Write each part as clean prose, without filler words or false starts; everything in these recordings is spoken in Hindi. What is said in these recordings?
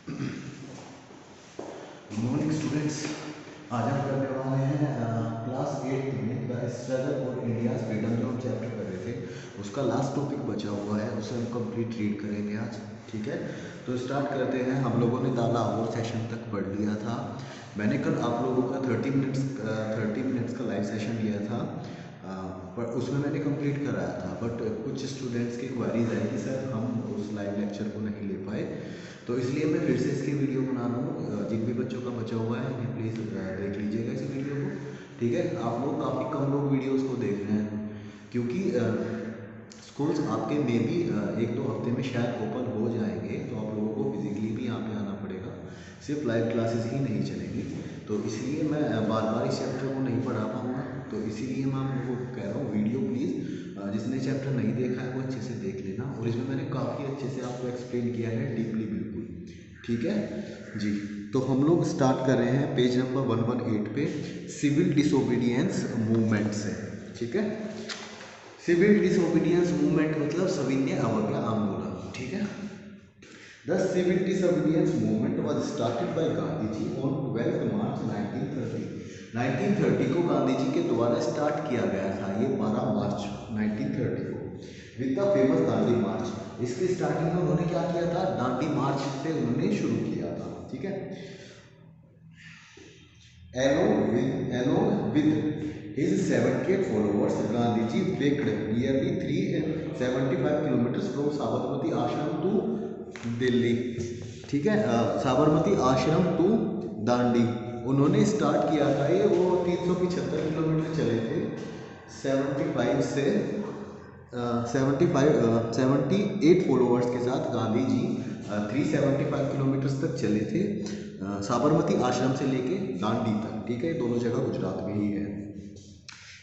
Good morning students. आज हम करने वाले हैं क्लास 8 में the struggle for India's freedom, जो हम चैप्टर कर रहे थे उसका लास्ट टॉपिक बचा हुआ है, उसे हम कंप्लीट रीड करेंगे आज। ठीक है, तो स्टार्ट करते हैं। हम लोगों ने द लाहौर सेशन तक पढ़ लिया था। मैंने कल आप लोगों का 30 मिनट्स का लाइव सेशन लिया था, पर उसमें मैंने कंप्लीट कराया था। बट कुछ स्टूडेंट्स की क्वारीज आई कि सर हम उस लाइव लेक्चर को नहीं ले पाए, तो इसलिए मैं फिर से इसकी वीडियो बना रहा हूँ। जिन भी बच्चों का बचा हुआ है उन्हें प्लीज़ देख लीजिएगा इस वीडियो को। ठीक है, आप लोग काफ़ी कम लोग वीडियोस को देख रहे हैं, क्योंकि स्कूल्स आपके में भी 1-2 हफ्ते में शायद ओपन हो जाएंगे, तो आप लोगों को फिजिकली भी यहाँ पे आना पड़ेगा, सिर्फ लाइव क्लासेस ही नहीं चलेंगी। तो इसलिए मैं बार बार इस चैप्टर को नहीं पढ़ा पाऊँगा, तो इसीलिए मैं आप लोगों को कह रहा हूँ वीडियो प्लीज़ जिसने चैप्टर नहीं देखा है वो अच्छे से देख लेना। और इसमें मैंने काफ़ी अच्छे से आपको एक्सप्लेन किया है डीपली, बिल्कुल। ठीक है जी, तो हम लोग स्टार्ट कर रहे हैं पेज नंबर 118 पे। सिविल डिसोबीडियंस मूवमेंट से। ठीक है, सिविल डिसोबीडियंस मूवमेंट मतलब सविनय अवज्ञा आंदोलन। ठीक है, the civil disobedience movement was started by Gandhi ji on 12 March 1930। 1930 को गांधी जी के द्वारा स्टार्ट किया गया था, ये 12 मार्च 1930 को, विद द फेमस दांडी मार्च। इसकी स्टार्टिंग में उन्होंने क्या किया था, दांडी मार्च से उन्होंने शुरू किया था। ठीक है, along with his 78 followers, Gandhi ji walked nearly 375 kilometers from Sabarmati आश्रम टू दिल्ली। ठीक है, साबरमती आश्रम टू दांडी उन्होंने स्टार्ट किया था। ये वो 375 किलोमीटर चले थे 75 से 78 फॉलोअर्स के साथ गांधी जी 375 किलोमीटर्स तक चले थे, साबरमती आश्रम से लेके दांडी तक। ठीक है, दोनों जगह गुजरात में ही है।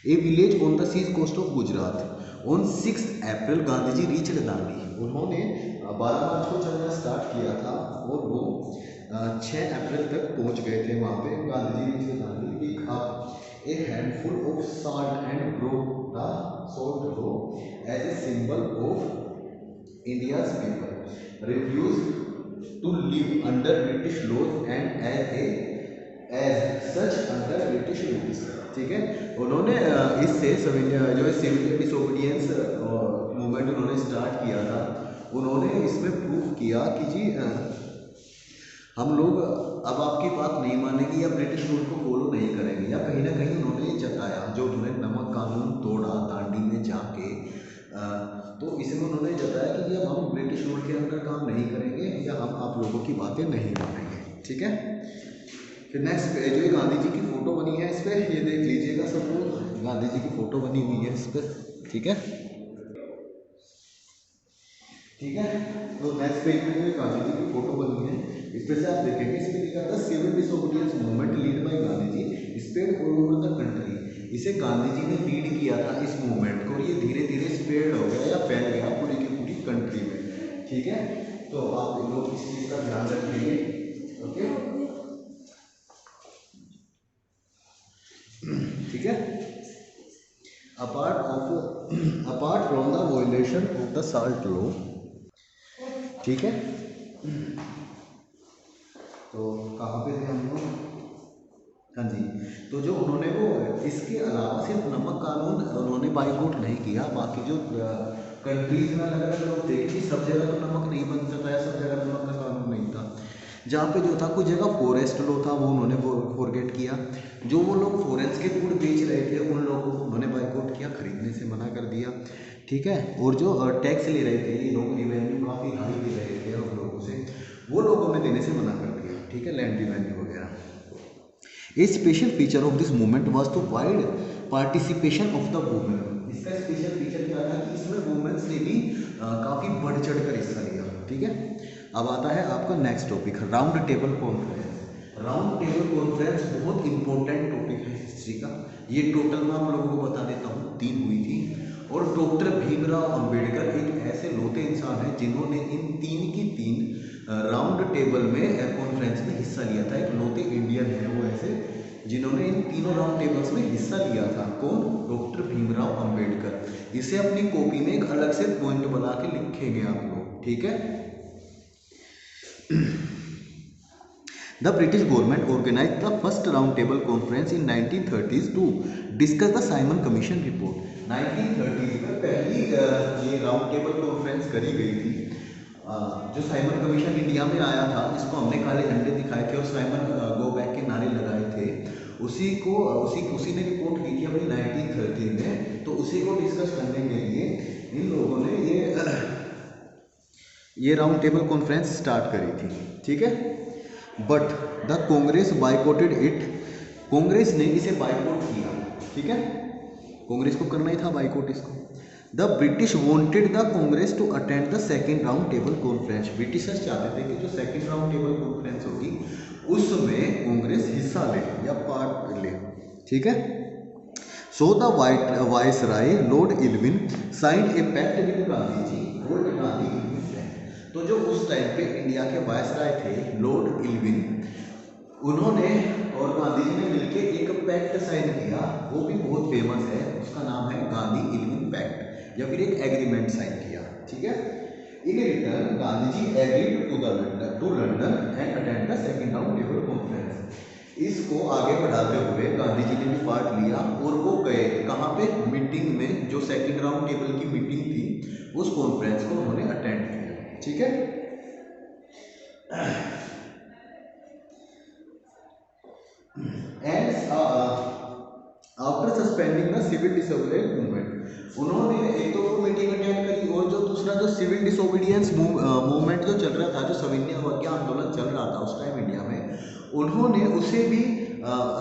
A village on the seas coast of Gujarat on 6 April Gandhi ji reach Dandi. उन्होंने 12 मार्च को चलना स्टार्ट किया था और वो 6 अप्रैल तक पहुंच गए थे वहाँ पे। Gandhi ji reach Dandi. Pick up a handful of salt and broke the salt row as a symbol of India's people refused to live under British laws and as such under British rules। ठीक है, उन्होंने इससे जो सिविल डिसोबीडियंस मूवमेंट उन्होंने स्टार्ट किया था, उन्होंने इसमें प्रूफ किया कि जी हम लोग अब आपकी बात नहीं मानेंगे या ब्रिटिश रूल को फॉलो नहीं करेंगे। या कहीं ना कहीं उन्होंने जताया, जो उन्होंने नमक कानून तोड़ा दांडी में जाके, तो इसमें उन्होंने जताया कि अब हम ब्रिटिश रूल के अंदर काम नहीं करेंगे या हम आप लोगों की बातें नहीं मानेंगे। ठीक है, फिर नेक्स्ट जो गांधी जी की फोटो बनी है इस पर, ये देख लीजिएगा सब लोग, गांधी जी की फोटो बनी हुई है इस पर। ठीक है, ठीक है, तो नेक्स्ट पेज में जो गांधी जी की फोटो बनी है इस पर से आप देखेंगे, इस पर लिखा था civil disobedience movement lead by Gandhi ji spread all over the country. इसे गांधी जी ने लीड किया था इस मूवमेंट को, और ये धीरे धीरे स्प्रेड हो गया या फैल गया पूरी की पूरी कंट्री में। ठीक है, तो आप लोग इस चीज का ध्यान रखेंगे। ओके, ठीक है, apart from the violation of the salt law. ठीक है, तो कहाँ पे थे हम लोग? हाँ जी, तो जो उन्होंने वो इसके अलावा सिर्फ नमक कानून उन्होंने बाइकआउट नहीं किया, बाकी जो कंट्रीज में अलग अलग लोग थे कि सब जगह तो नमक नहीं बनता था या सब जगह नमक का कानून नहीं था। जहाँ पे जो था कुछ जगह फॉरेस्ट लॉ था, वो उन्होंने फॉरगेट किया। जो वो लोग फॉरेस्ट के फूड बेच रहे थे उन लोगों को उन्होंने बाइकआउट किया, खरीदने से मना कर दिया। ठीक है, और जो टैक्स ले रहे थे ये लोग, रिवेन्यू काफ़ी हाई दे रहे थे उन लोगों से, वो लोगों ने देने से मना कर दिया। ठीक है, लैंड रिवेन्यू वगैरह। A special feature of this movement was the wide participation of the women। इसका स्पेशल फीचर क्या था कि इसमें वुमेन्स ने भी काफ़ी बढ़ चढ़ कर हिस्सा लिया। ठीक है, अब आता है आपका next topic, round table conference. Round table conference बहुत इंपॉर्टेंट टॉपिक है हिस्ट्री का। ये टोटल मैं आप लोगों को बता देता हूँ 3 हुई थी, और डॉक्टर भीमराव अंबेडकर एक ऐसे लौते इंसान हैं जिन्होंने इन 3 की 3 राउंड टेबल में कॉन्फ्रेंस में हिस्सा लिया था। एक लौते इंडियन है वो ऐसे जिन्होंने इन तीनों राउंड टेबल्स में हिस्सा लिया था। कौन? डॉक्टर भीमराव अंबेडकर। इसे अपनी कॉपी में एक अलग से पॉइंट बना के लिखेंगे आप लोग। ठीक है, The British government organized the first round table conference in 1930s to discuss the Simon Commission report. 1930s में पहली ये राउंड टेबल कॉन्फ्रेंस करी गई थी। जो साइमन कमीशन इंडिया में आया था, जिसको हमने काले झंडे दिखाए थे और साइमन गो बैक के नारे लगाए थे, उसी ने रिपोर्ट की थी अपनी 1930 में। तो उसी को डिस्कस करने के लिए इन लोगों ने ये राउंड टेबल कॉन्फ्रेंस स्टार्ट करी थी, ठीक है। But the Congress boycotted it, Congress ने इसे बाइकॉट किया, ठीक है। कांग्रेस को करना ही था बाइकॉट इसको। The British wanted the Congress to attend the second round table conference, Britishers चाहते थे कि जो सेकेंड राउंड टेबल कॉन्फ्रेंस होगी उसमें कांग्रेस हिस्सा ले या पार्ट ले, ठीक है। So the viceroy Lord Irwin signed a pact with Gandhi ji, Lord Gandhi Irwin. तो जो उस टाइम पे इंडिया के वाइसराय थे लॉर्ड इरविन, उन्होंने और गांधी जी ने मिलकर एक पैक्ट साइन किया, वो भी बहुत फेमस है, उसका नाम है गांधी इरविन पैक्ट, या फिर एक एग्रीमेंट साइन किया, ठीक है। In return Gandhi ji agreed to London and attend the second round table conference. इसको आगे बढ़ाते हुए गांधी जी ने भी पार्ट लिया और वो गए कहाँ पे, मीटिंग में, जो सेकंड राउंड टेबल की मीटिंग थी उस कॉन्फ्रेंस को उन्होंने अटेंड किया, ठीक है। And after suspending the civil disobedience movement, उन्होंने एक तो वो मीटिंग अटेंड करी और जो दूसरा जो सिविल डिसोबीडियंस मूवमेंट जो चल रहा था, जो सविनय अवज्ञा आंदोलन चल रहा था उस टाइम इंडिया में, उन्होंने उसे भी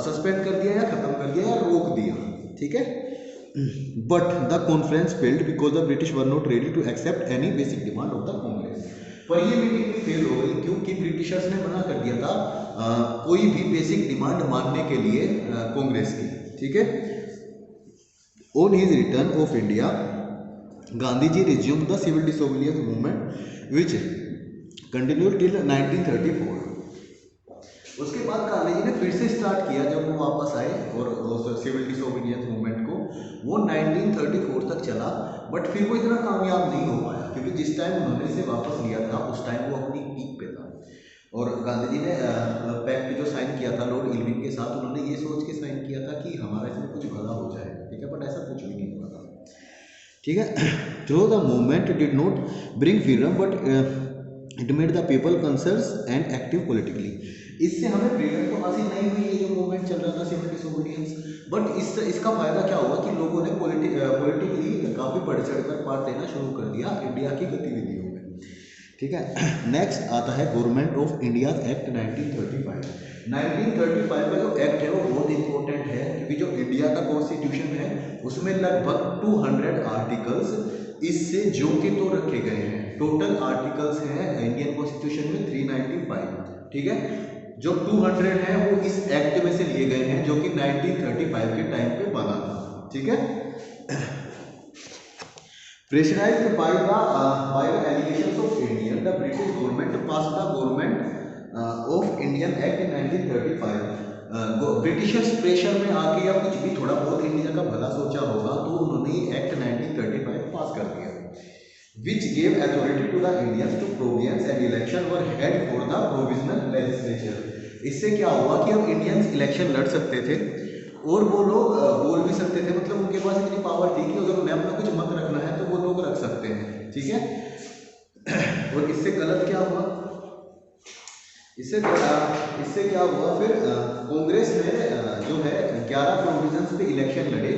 सस्पेंड कर दिया या खत्म कर दिया या रोक दिया, ठीक है। But the conference failed because the British were not ready to accept any basic demand of the Congress. पर ये मीटिंग भी फेल हो गई क्योंकि ब्रिटिशर्स ने मना कर दिया था कोई भी बेसिक डिमांड मानने के लिए कांग्रेस की, ठीक है। On his return of India Gandhi ji resume the civil disobedience movement which continued till 1934। उसके बाद गांधी जी ने फिर से स्टार्ट किया जब वो वापस आए और सिविल डिसोबीडियंस मूवमेंट को, वो 1934 तक चला, बट फिर वो इतना कामयाब नहीं हो पाया क्योंकि जिस टाइम उन्होंने इसे वापस लिया था उस टाइम वो अपनी पीक पे था। और गांधी जी ने पैक्ट जो साइन किया था लॉर्ड इरविन के साथ, उन्होंने ये सोच के साइन किया था कि हमारा इसमें कुछ भला हो जाए, ठीक है, बट ऐसा कुछ भी नहीं हुआ था, ठीक है। Through the movement did not bring freedom but it made the people conscious and active politically. इससे हमें फ्रीडम तो हासिल नहीं हुई, ये जो मूवमेंट चल रहा था सिविल डिसोबीडियंस, बट इसका फायदा क्या हुआ कि लोगों ने पॉलिटिकली काफ़ी बढ़ चढ़ कर पार्ट लेना शुरू कर दिया इंडिया की गतिविधियों में, ठीक है। नेक्स्ट आता है गवर्नमेंट ऑफ इंडिया एक्ट 1935। 1935 का जो एक्ट है वो बहुत इंपॉर्टेंट है क्योंकि जो इंडिया का कॉन्स्टिट्यूशन है उसमें लगभग 200 आर्टिकल्स इससे जो के तो रखे गए हैं। टोटल आर्टिकल्स हैं इंडियन कॉन्स्टिट्यूशन में 395, ठीक है। जो 200 हैं वो इस एक्ट में से लिए गए हैं जो कि 1935 के टाइम पे बना था, ठीक है। Pressurized by the allegations of Indian, the British government pass the government of Indian act in 1935। Britishers pressure में आके या कुछ भी थोड़ा बहुत इंडिया का भला सोचा होगा तो उन्होंने एक्ट 1935 पास कर दिया, which gave authority to the Indians to province and election were held for the provisional legislature। इससे क्या हुआ कि अब इंडियंस इलेक्शन लड़ सकते थे और वो लोग बोल भी सकते थे, मतलब उनके पास इतनी पावर थी कि अगर उन्हें अपना कुछ मत रखना है तो वो लोग रख सकते हैं, ठीक है। और इससे गलत क्या हुआ, इससे क्या हुआ फिर कांग्रेस ने जो है 11 प्रोविजंस पे इलेक्शन लड़े,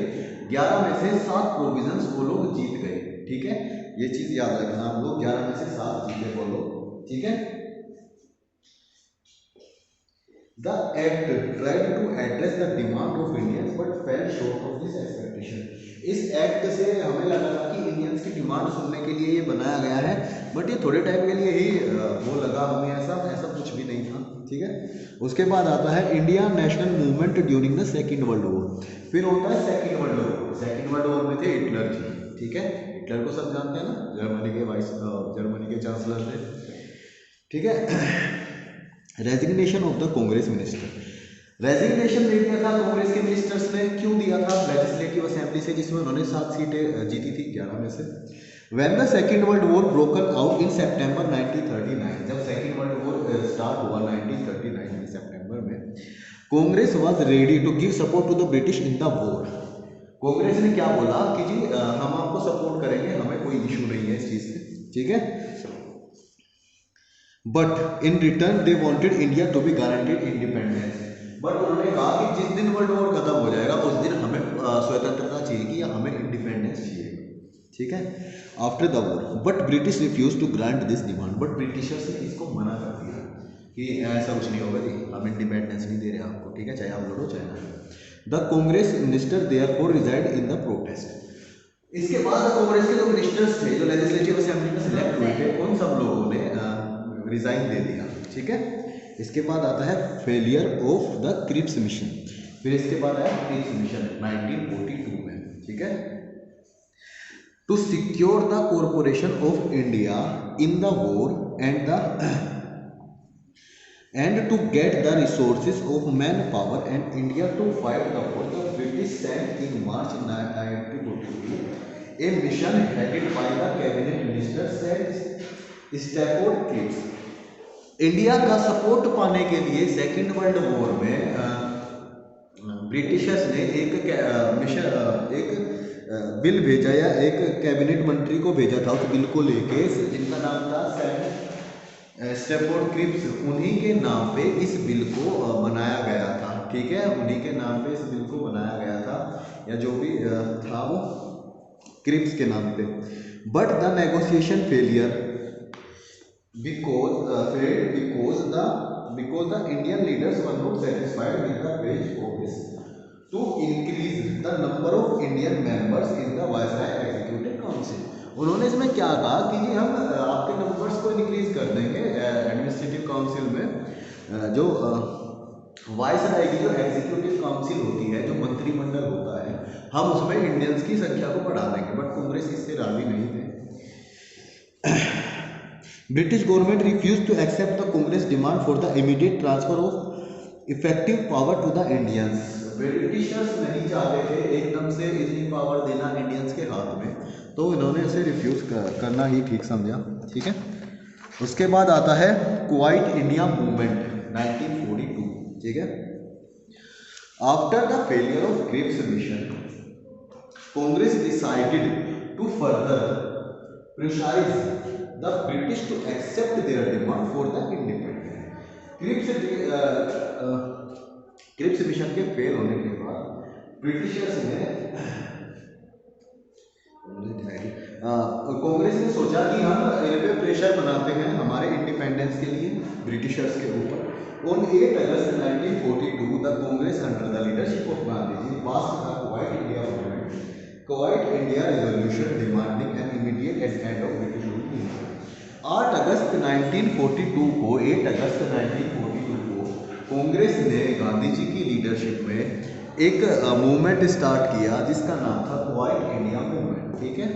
11 में से 7 प्रोविजंस वो लोग जीत गए, ठीक है। ये चीज याद रखना आप लोग, 11 में से 7 जीते वो लोग, ठीक है। The act tried to address the demand of Indians but fell short of this expectation। इस एक्ट से हमें लगा था कि इंडियंस की डिमांड सुनने के लिए ये बनाया गया है, बट ये थोड़े टाइम के लिए ही वो लगा हमें, ऐसा कुछ भी नहीं था, ठीक है। उसके बाद आता है India national movement during the second world war. फिर होता है second world war. Second world war में थे हिटलर जी, ठीक है। हिटलर को सब जानते हैं ना, जर्मनी के चांसलर थे, ठीक है। Resignation of the Congress minister, resignation दे दिया था कांग्रेस के मिनिस्टर्स ने। क्यों दिया था? लेजिस्लेटिव असेंबली से, जिसमें उन्होंने 7 सीटें जीती थी 11 में से। When the second world war broken out in September 1939, जब सेकेंड वर्ल्ड वॉर स्टार्ट हुआ 1939 में सितंबर में। Congress was ready to give support to the British in the war. Congress ने क्या बोला कि जी हम आपको सपोर्ट करेंगे, हमें कोई इशू नहीं है इस चीज़ से, ठीक है। But in return they wanted India to be guaranteed independence. But उन्होंने कहा कि जिस दिन वर्ल्ड वॉर खत्म हो जाएगा उस दिन हमें स्वतंत्रता चाहिए कि या हमें इंडिपेंडेंस चाहिए, ठीक है, after the war. But British refuse to grant this demand. But Britishers ने इसको मना कर दिया कि ऐसा कुछ नहीं होगा जी, हम इंडिपेंडेंस नहीं दे रहे आपको, ठीक है, चाहे आप लड़ो चाहे ना। The Congress minister therefore resigned in the protest. इसके बाद कांग्रेस के जो मिनिस्टर्स थे, जो लेजिस्लेटिव असेंबली में सिलेक्ट हुए थे, उन सब लोगों ने रिजाइन दे दिया, ठीक है। इसके बाद आता है failure of the Cripps mission. फिर इसके बाद आया क्रिप्स मिशन 1942 में, ठीक है। To secure the corporation of India in the war and to get the resources of man power and India to fight the war, the British sent in March 1942 a mission headed by the cabinet minister Sir Stafford Cripps. India का सपोर्ट पाने के लिए सेकेंड वर्ल्ड वॉर में ब्रिटिशर्स ने एक बिल भेजा या एक कैबिनेट मंत्री को भेजा था, उस बिल को लेके, जिनका नाम था स्टैफोर्ड क्रिप्स। उन्हीं के नाम पे इस बिल को बनाया गया था, ठीक है, उन्हीं के नाम पे इस बिल को बनाया गया था, या जो भी था वो क्रिप्स के नाम पे। But the negotiation failure because the Indian leaders were not satisfied with the wage promise to increase the number of Indian members in the Viceroy Executive Council। उन्होंने इसमें क्या कहा कि जी हम आपके नंबर्स को इंक्रीज कर देंगे एडमिनिस्ट्रेटिव काउंसिल में, जो वाइसराय की जो एग्जीक्यूटिव काउंसिल होती है, जो मंत्रिमंडल होता है, हम उसमें इंडियंस की संख्या को बढ़ा देंगे। बट कांग्रेस इससे राजी नहीं थे। British government refused to accept the Congress demand for the immediate transfer of effective power to the Indians। Britishers नहीं चाहते थे एकदम से इतनी पावर देना इंडियंस के हाथ में, तो इन्होंने इसे रिफ्यूज करना ही ठीक समझा, ठीक है। उसके बाद आता है क्वाइट इंडिया मूवमेंट 1942, ठीक है। After the failure of Cripps mission, Congress decided to further pressurize the British to accept their demand for the independence। Cripps mission के फेल होने के बाद ब्रिटिशर्स ने कांग्रेस ने सोचा कि हम इन पे प्रेशर बनाते हैं हमारे इंडिपेंडेंस के लिए ब्रिटिशर्स के ऊपर। On 8 August 1942 the Congress under the leadership of Gandhi ji passed the Quiet India movement, Quiet India resolution demanding an immediate end of British rule in India। 8 अगस्त 1942 को 8 अगस्त 1942 को कांग्रेस ने गांधी जी की लीडरशिप में एक मूवमेंट स्टार्ट किया जिसका नाम था क्वाइट इंडिया मूवमेंट, ठीक है,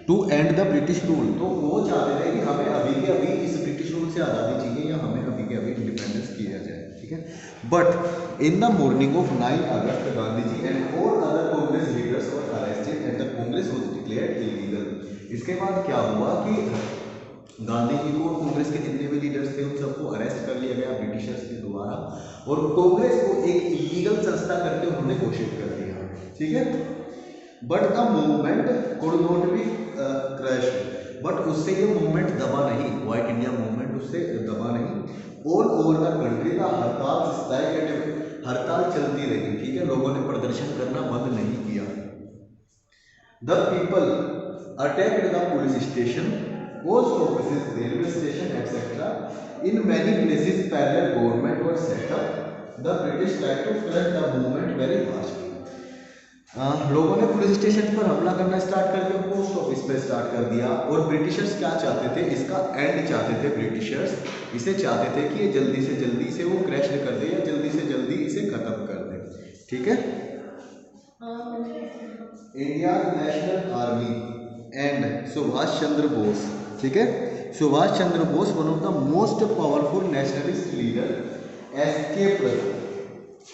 to end the British rule. तो वो चाहते थे कि हमें अभी के अभी इस ब्रिटिश रूल से आज़ादी चाहिए या हमें अभी के अभी इंडिपेंडेंस किया जाए, ठीक है। But in the morning of 9 अगस्त Gandhi ji and 4 other Congress leaders were arrested and the Congress was declared illegal. इसके बाद क्या हुआ कि गांधी जी को कांग्रेस के जितने भी लीडर्स थे उन सबको अरेस्ट कर लिया गया ब्रिटिशर्स के द्वारा, और कांग्रेस को एक इलीगल संस्था करके उन्होंने घोषित कर दिया, ठीक है। But the movement could not be crushed, but उससे ये मूवमेंट दबा नहीं, क्वाइट इंडिया मूवमेंट उससे दबा नहीं। ऑल ओवर द कंट्री का हड़ताल चलती रही, ठीक है, लोगों ने प्रदर्शन करना बंद नहीं किया। The people attacked the police station, post offices, railway station, etc. In many places, parallel government were set up. The British tried to crush the movement very fast. लोगों ने पुलिस स्टेशन पर हमला करना स्टार्ट कर दिया, पोस्ट ऑफिस पे स्टार्ट कर दिया, और ब्रिटिशर्स क्या चाहते थे, इसका एंड चाहते थे ब्रिटिशर्स, इसे चाहते थे कि ये जल्दी से जल्दी इसे वो क्रैश कर दे या जल्दी से जल्दी इसे खत्म कर दे, ठीक है। India national army and Subhash Chandra Bose, ठीक है, Subhash Chandra Bose one of the most powerful nationalist leader escaped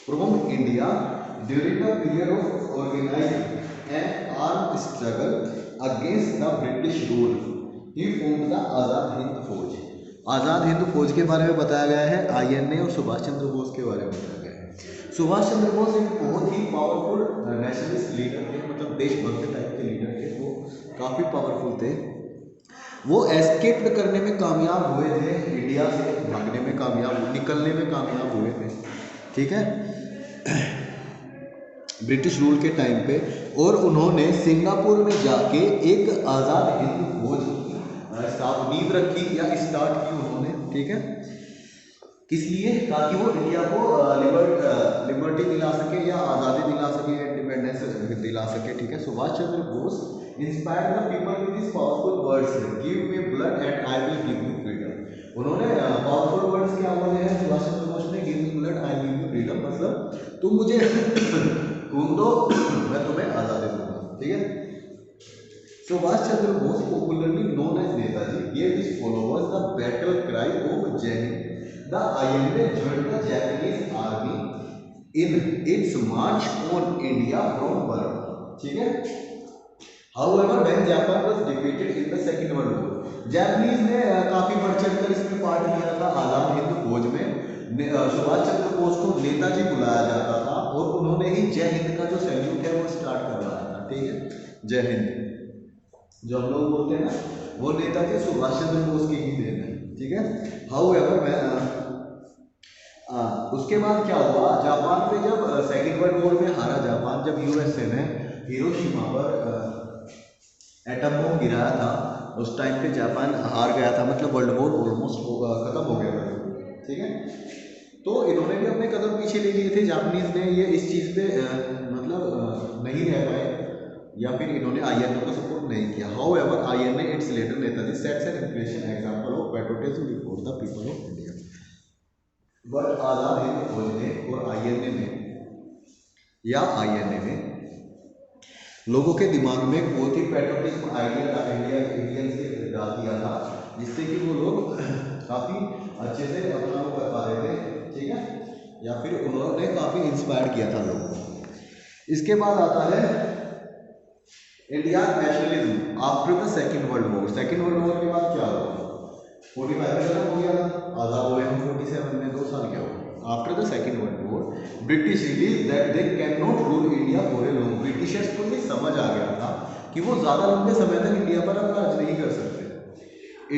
from India during the period of organised and armed struggle against the British rule. He formed the Azad Hind Fauj. Azad Hind फौज के बारे में बताया गया है, INA और सुभाष चंद्र बोस के बारे में बताया गया है। सुभाष चंद्र बोस एक बहुत ही पावरफुल नेशनलिस्ट लीडर थे, मतलब देशभक्त टाइप के लीडर थे, वो काफ़ी पावरफुल थे। वो एस्केप करने में कामयाब हुए थे, इंडिया से भागने में कामयाब, निकलने में कामयाब हुए थे, ठीक है, ब्रिटिश रूल के टाइम पे। और उन्होंने सिंगापुर में जाके एक आज़ाद हिंद फौज की नींव रखी या स्टार्ट की उन्होंने, ठीक है, किस लिए, ताकि वो इंडिया को लिबर्टी दिला सके या आज़ादी दिला सके, इंडिपेंडेंस दिला सके, ठीक है। Subhash Chandra Bose inspired the people with his powerful words, give me blood and I will give you freedom. उन्होंने पावरफुल वर्ड्स क्या बोले हैं सुभाष चंद्र बोस ने, give me blood I will give you freedom, मतलब तुम मुझे खून दो मैं तुम्हें आज़ादी दूंगा, ठीक है। Subhash Chandra Bose popularly known as Netaji gave his followers the battle cry of Jai Hind. The INA joined the Japanese army in its march on India from Burma, ठीक है। However, when Japan was defeated in the Second World War, Japanese ने काफी बढ़ चढ़कर इसमें पार्ट लिया था आजाद हिंद फौज में। सुभाष चंद्र बोस को नेताजी बुलाया जाता था और उन्होंने ही जय हिंद का जो सैल्यूट है वो स्टार्ट करवाया था, ठीक है, जय हिंद जो हम लोग बोलते हैं ना, वो नेताजी सुभाष चंद्र बोस की ही देन है, ठीक है। हाउएवर उसके बाद क्या हुआ, जापान पे जब सेकेंड वर्ल्ड वॉर में हारा जापान, जब USA ने हिरोशिमा पर एटम बम गिराया था, उस टाइम पे जापान हार गया था, मतलब वर्ल्ड वॉर ऑलमोस्ट खत्म हो गया था, ठीक है। तो इन्होंने भी अपने कदम पीछे ले लिए थे, जापानीज ने ये इस चीज़ पे मतलब नहीं रह पाए, या फिर इन्होंने INA को सपोर्ट नहीं किया। However INA its later Netaji sets an impression example of patriotism before the people of India. But Azad Hind Fauj ने और INA में लोगों के दिमाग में बहुत ही पैट्रियटिज्म आइडिया का इंडियन से डाल दिया था, जिससे कि वो लोग काफ़ी अच्छे से अपना वो कर पा रहे थे, ठीक है, या फिर उन्होंने काफ़ी इंस्पायर किया था लोगों को। इसके बाद आता है India nationalism after the second world war. Second world war के बाद क्या हुआ, 45 में खत्म हो गया था, आज़ाद हुए हम 47 में, 2 साल क्या हुआ। After the second world war British release that they can not rule India for a long. Britishers को ये समझ आ गया था कि वो ज़्यादा लंबे समय तक इंडिया पर अब राज नहीं कर सकते।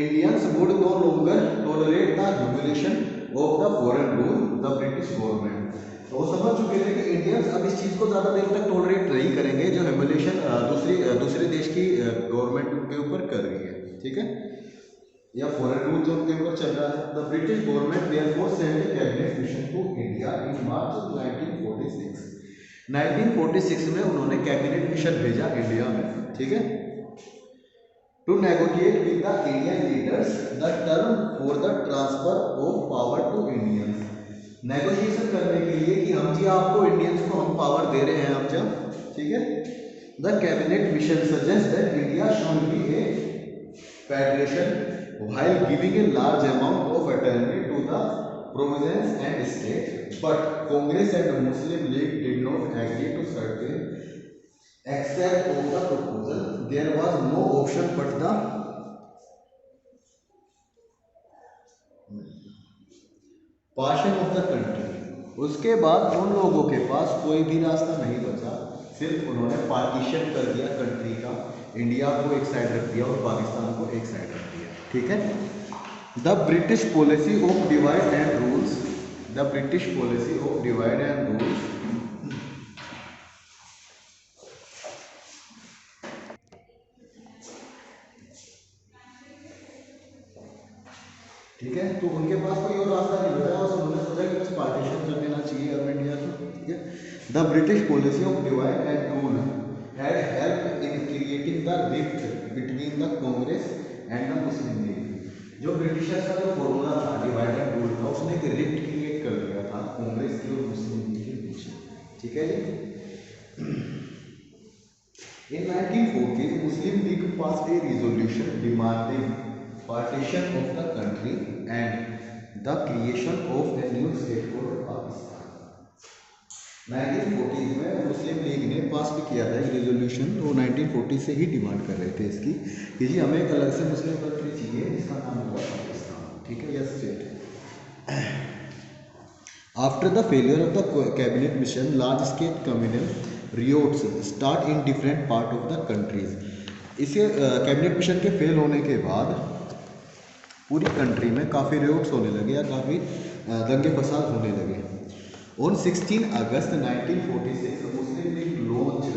Indians would know longer tolerate the humiliation of the foreign rule the British government. तो वो समझ चुके थे कि इंडियंस अब इस चीज़ को ज़्यादा देर तक टॉलरेट नहीं करेंगे जो ह्यूमिलिएशन दूसरे देश की गवर्नमेंट उनके ऊपर कर रही है, ठीक है, या फॉरेन रूल जो उनके ऊपर चल रहा है। The British government therefore sent a cabinet mission to India in March 1946। 1946 में उन्होंने कैबिनेट मिशन भेजा इंडिया में, ठीक है, to negotiate with the Indian leaders the term for the transfer of power to Indians. Negotiation करने के लिए कि हम जी आपको इंडियंस को हम पावर दे रहे हैं अब जब, ठीक है। The cabinet mission suggest that India should be A federation while giving a large amount of autonomy to the provinces and states, but Congress and the Muslim League did not agree to certain aspects of the proposal. There was no option but the partition of the country. उसके बाद उन लोगों के पास कोई भी रास्ता नहीं बचा, सिर्फ उन्होंने पार्टीशन कर दिया कंट्री का, इंडिया को एक साइड रख दिया और पाकिस्तान को एक साइड रख दिया, ठीक है। The British policy of divide and rules, the British policy of divide and rules ठीक है। तो उनके पास कोई और रास्ता नहीं बचा, बस उन्होंने सोचा कि बस पार्टीशन कर देना चाहिए अब इंडिया को, ठीक है। The British policy of divide and rule had help in creating the rift between the Congress and the Muslim league. जो ब्रिटिशर्स का जो फॉर्मूला था डिवाइड एंड रूल का, उसने एक रिफ्ट क्रिएट कर दिया था कांग्रेस की और मुस्लिम लीग के बीच, ठीक है जी। In 1940, Muslim League passed a resolution demanding partition of the country and the creation of a new state called Pakistan. 1940 में मुस्लिम लीग ने पास भी किया था एक रेजोल्यूशन, वो 1940 से ही डिमांड कर रहे थे इसकी कि जी हमें एक अलग से मुस्लिम कंट्री चाहिए जिसका नाम होगा पाकिस्तान, ठीक है, yes state. After the failure of the cabinet mission, large-scale communal riots start in different part of the countries. इसे कैबिनेट मिशन के फेल होने के बाद पूरी कंट्री में काफ़ी रियोट्स होने लगे या काफ़ी दंगे फसाद होने लगे। On 16 August 1946, Muslim League launched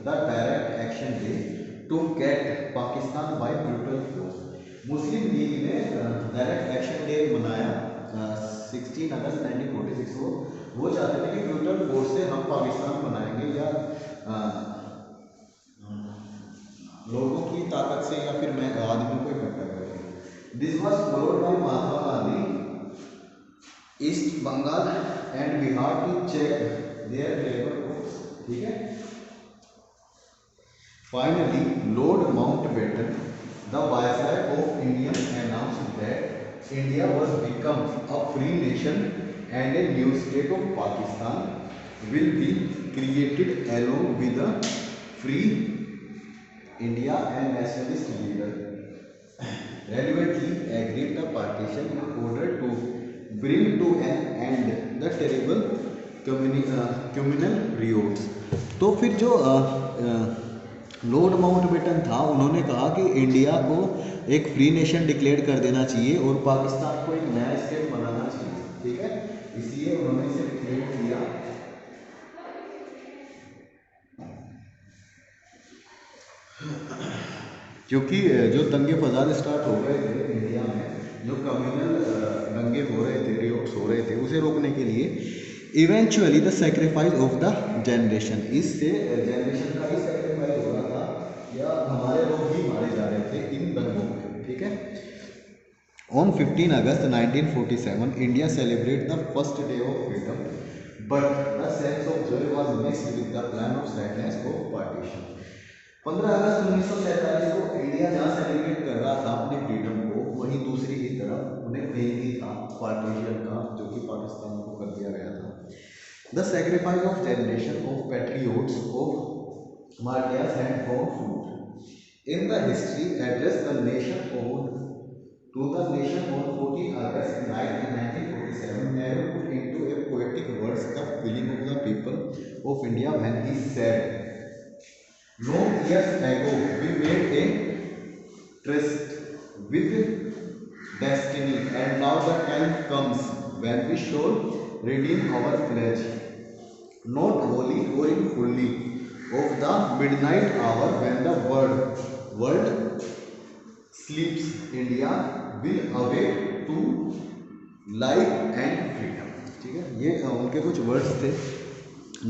the Direct Action Day to get Pakistan by brutal force. Muslim league ने डायरेक्ट एक्शन डे मनाया 16 अगस्त 1946 को। वो चाहते थे कि ब्रूटल फोर्स से हम पाकिस्तान बनाएंगे या लोगों की ताकत से या फिर मैं आदमियों को इकट्ठा करेंगे। This was followed by Mahatma Gandhi East Bengal and Bihar to check their labour force. ठीक है। Finally Lord Mountbatten the Viceroy of India announced that India was become a free nation and a new state of Pakistan will be created along with the free India and nationalist leader relevantly agreed the partition in order to bring to an end the terrible communal riots। तो फिर जो लॉर्ड माउंटबेटन था, उन्होंने कहा कि इंडिया को एक फ्री नेशन डिक्लेयर कर देना चाहिए और पाकिस्तान को एक नया स्टेट बनाना चाहिए। ठीक है, इसलिए उन्होंने इसे डिक्लेयर किया। क्योंकि जो दंगे फसाद स्टार्ट हो रहे थे इंडिया में, जो कम्युनल दंगे हो रहे थे, रियोट्स हो रहे थे, उसे रोकने के लिए eventually the sacrifice of the generation, इससे जनरेशन का ही सेक्रीफाइस हो रहा था या हमारे लोग ही मारे जा रहे थे इन दंगों में। ठीक है। On 15 August 1947 India celebrate the first day of freedom but the sense of Joy was mixed with the plan of sadness of partition. 15 अगस्त 1947 को इंडिया जहाँ सेलिब्रेट कर रहा था अपने फ्रीडम को, वहीं दूसरी ही तरफ उन्हें पेन भी था पार्टीशन का, जो कि पाकिस्तान को कर दिया गया था। The sacrifice of generation of patriots of martyrs and for food in the history address the nation to the nation on 14 August 1947, Nehru put into a poetic words the feeling of the people of India when he said, "Long years ago we made a tryst with destiny, and now the time comes when we shall redeem our pledge, not wholly or in fully, of the midnight hour when the world sleeps. India will awake to life and freedom." ठीक है, ये उनके कुछ वर्ड्स थे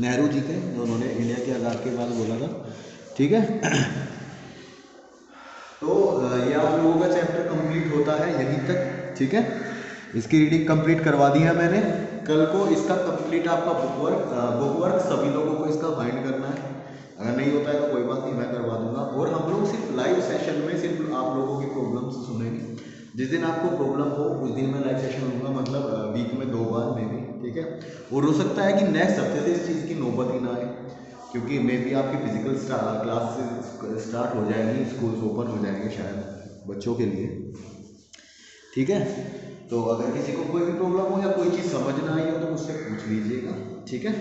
नेहरू जी के, जो उन्होंने इंडिया के आज़ाद के बाद बोला था। ठीक है, तो ये आप लोगों का चैप्टर कंप्लीट होता है यहीं तक। ठीक है, इसकी रीडिंग कंप्लीट करवा दी है मैंने। कल को इसका कंप्लीट आपका बुक वर्क सभी लोगों को इसका फाइंड करना है। अगर नहीं होता है तो कोई बात नहीं, मैं करवा दूंगा। और हम लोग सिर्फ लाइव सेशन में सिर्फ आप लोगों की प्रॉब्लम्स सुनेंगे। जिस दिन आपको प्रॉब्लम हो उस दिन मैं लाइव सेशन लूँगा, मतलब वीक में 2 बार में भी। ठीक है, और हो सकता है कि नेक्स्ट हफ्ते से इस चीज़ की नौबत ही ना आए, क्योंकि मे भी आपकी फिजिकल क्लास स्टार्ट हो जाएगी, स्कूल्स ओपन हो जाएंगे शायद बच्चों के लिए। ठीक है, तो अगर किसी को कोई भी प्रॉब्लम हो या कोई चीज़ समझ ना आई हो तो मुझसे पूछ लीजिएगा। ठीक है,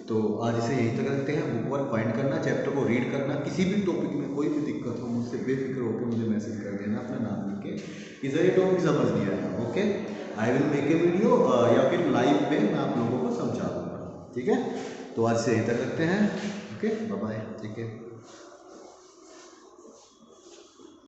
तो आज इसे यहीं तक रखते हैं। बुक वर्क फाइंड करना, चैप्टर को रीड करना, किसी भी टॉपिक में कोई भी दिक्कत हो मुझसे बेफिक्र होकर मुझे मैसेज कर देना अपना नाम लिख के कि सर ये टॉपिक समझ नहीं आया। Okay, I will make a video या फिर लाइव पे मैं आप लोगों को समझा दूँगा। ठीक है, तो आज से यहीं तक रखते हैं। ओके, बाय बाय, ठीक है।